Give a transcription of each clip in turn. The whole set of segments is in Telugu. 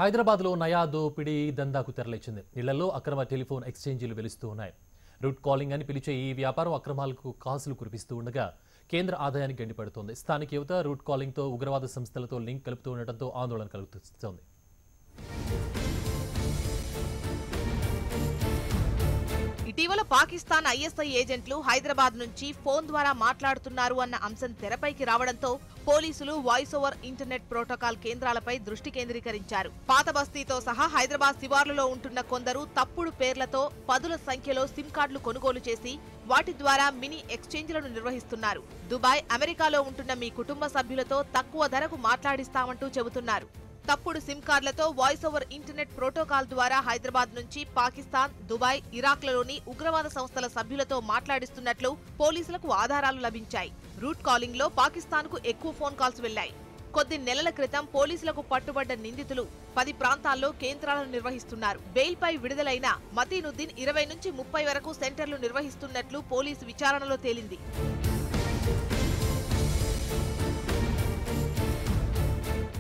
హైదరాబాద్లో నయా దోపిడీ దందాకు తెరలేచింది. ఇళ్లలో అక్రమ టెలిఫోన్ ఎక్స్చేంజీలు వెలుస్తూ ఉన్నాయి. రూట్ కాలింగ్ అని పిలిచే ఈ వ్యాపారం అక్రమాలకు కాసులు కురిపిస్తూ ఉండగా కేంద్ర ఆదాయానికి గండిపడుతోంది. స్థానిక యువత రూట్ కాలింగ్తో ఉగ్రవాద సంస్థలతో లింక్ కలుపుతూ ఉండటంతో ఆందోళన కలుగుతోంది. ఇటీవల పాకిస్తాన్ ఐఎస్ఐ ఏజెంట్లు హైదరాబాద్ నుంచి ఫోన్ ద్వారా మాట్లాడుతున్నారు అన్న అంశం తెరపైకి రావడంతో పోలీసులు వాయిస్ ఓవర్ ఇంటర్నెట్ ప్రోటోకాల్ కేంద్రాలపై దృష్టి కేంద్రీకరించారు. పాత బస్తీతో సహా హైదరాబాద్ శివార్లలో ఉంటున్న కొందరు తప్పుడు పేర్లతో పదుల సంఖ్యలో సిమ్ కార్డులు కొనుగోలు చేసి వాటి ద్వారా మినీ ఎక్స్చేంజ్లను నిర్వహిస్తున్నారు. దుబాయ్, అమెరికాలో ఉంటున్న మీ కుటుంబ సభ్యులతో తక్కువ ధరకు మాట్లాడిస్తామంటూ చెబుతున్నారు. తప్పుడు సిమ్ కార్డులతో వాయిస్ ఓవర్ ఇంటర్నెట్ ప్రోటోకాల్ ద్వారా హైదరాబాద్ నుంచి పాకిస్తాన్, దుబాయ్, ఇరాక్లలోని ఉగ్రవాద సంస్థల సభ్యులతో మాట్లాడిస్తున్నట్లు పోలీసులకు ఆధారాలు లభించాయి. రూట్ కాలింగ్ లో పాకిస్తాన్కు ఎక్కువ ఫోన్ కాల్స్ వెళ్లాయి. కొద్ది నెలల క్రితం పోలీసులకు పట్టుబడ్డ నిందితులు 10 ప్రాంతాల్లో కేంద్రాలను నిర్వహిస్తున్నారు. బెయిల్పై విడుదలైన మతీనుద్దీన్ 20 నుంచి 30 వరకు సెంటర్లు నిర్వహిస్తున్నట్లు పోలీసు విచారణలో తేలింది.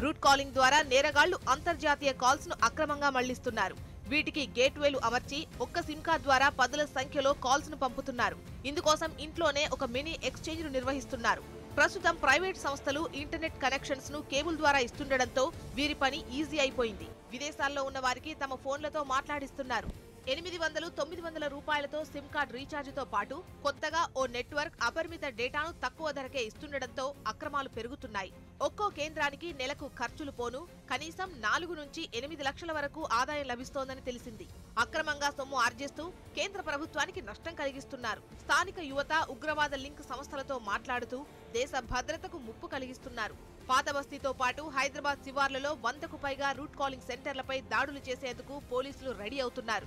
రూట్ కాలింగ్ ద్వారా నేరగాళ్లు అంతర్జాతీయ కాల్స్ ను అక్రమంగా మళ్లిస్తున్నారు. వీటికి గేట్వేలు అమర్చి ఒక్క సిమ్ కార్డ్ ద్వారా పదుల సంఖ్యలో కాల్స్ ను పంపుతున్నారు. ఇందుకోసం ఇంట్లోనే ఒక మినీ ఎక్స్చేంజ్ ను నిర్వహిస్తున్నారు. ప్రస్తుతం ప్రైవేట్ సంస్థలు ఇంటర్నెట్ కనెక్షన్స్ ను కేబుల్ ద్వారా ఇస్తుండటంతో వీరి పని ఈజీ అయిపోయింది. విదేశాల్లో ఉన్న వారికి తమ ఫోన్లతో మాట్లాడిస్తున్నారు. 800-900 రూపాయలతో సిమ్ కార్డ్ రీఛార్జ్ తో పాటు కొత్తగా ఓ నెట్వర్క్ అపరిమిత డేటాను తక్కువ ధరకే ఇస్తుండటంతో అక్రమాలు పెరుగుతున్నాయి. ఒక్కో కేంద్రానికి నెలకు ఖర్చులు పోను కనీసం 4 నుంచి 8 లక్షల వరకు ఆదాయం లభిస్తోందని తెలిసింది. అక్రమంగా సొమ్ము ఆర్జిస్తూ కేంద్ర ప్రభుత్వానికి నష్టం కలిగిస్తున్నారు. స్థానిక యువత ఉగ్రవాద లింక్ సంస్థలతో మాట్లాడుతూ దేశ భద్రతకు ముప్పు కలిగిస్తున్నారు. పాత బస్తీతో పాటు హైదరాబాద్ శివార్లలో 100కు పైగా రూట్ కాలింగ్ సెంటర్లపై దాడులు చేసేందుకు పోలీసులు రెడీ అవుతున్నారు.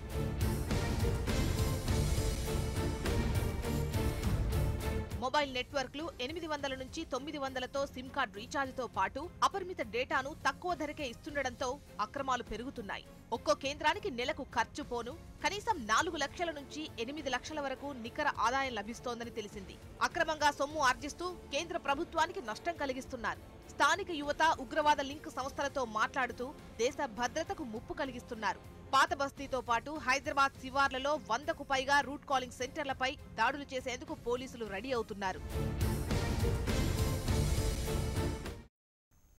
మొబైల్ నెట్వర్క్లు 800 నుంచి 900తో సిమ్ కార్డ్ రీఛార్జ్తో పాటు అపరిమిత డేటాను తక్కువ ధరకే ఇస్తుండటంతో అక్రమాలు పెరుగుతున్నాయి. ఒక్కో కేంద్రానికి నెలకు ఖర్చు పోను కనీసం 4 లక్షల నుంచి 8 లక్షల వరకు నికర ఆదాయం లభిస్తోందని తెలిసింది. అక్రమంగా సొమ్ము ఆర్జిస్తూ కేంద్ర ప్రభుత్వానికి నష్టం కలిగిస్తున్నారు. స్థానిక యువత ఉగ్రవాద లింక్ సంస్థలతో మాట్లాడుతూ దేశ భద్రతకు ముప్పు కలిగిస్తున్నారు. పాత బస్తీతో పాటు హైదరాబాద్ శివార్లలో 100కు పైగా రూట్ కాలింగ్ సెంటర్లపై దాడులు చేసేందుకు పోలీసులు రెడీ అవుతున్నారు.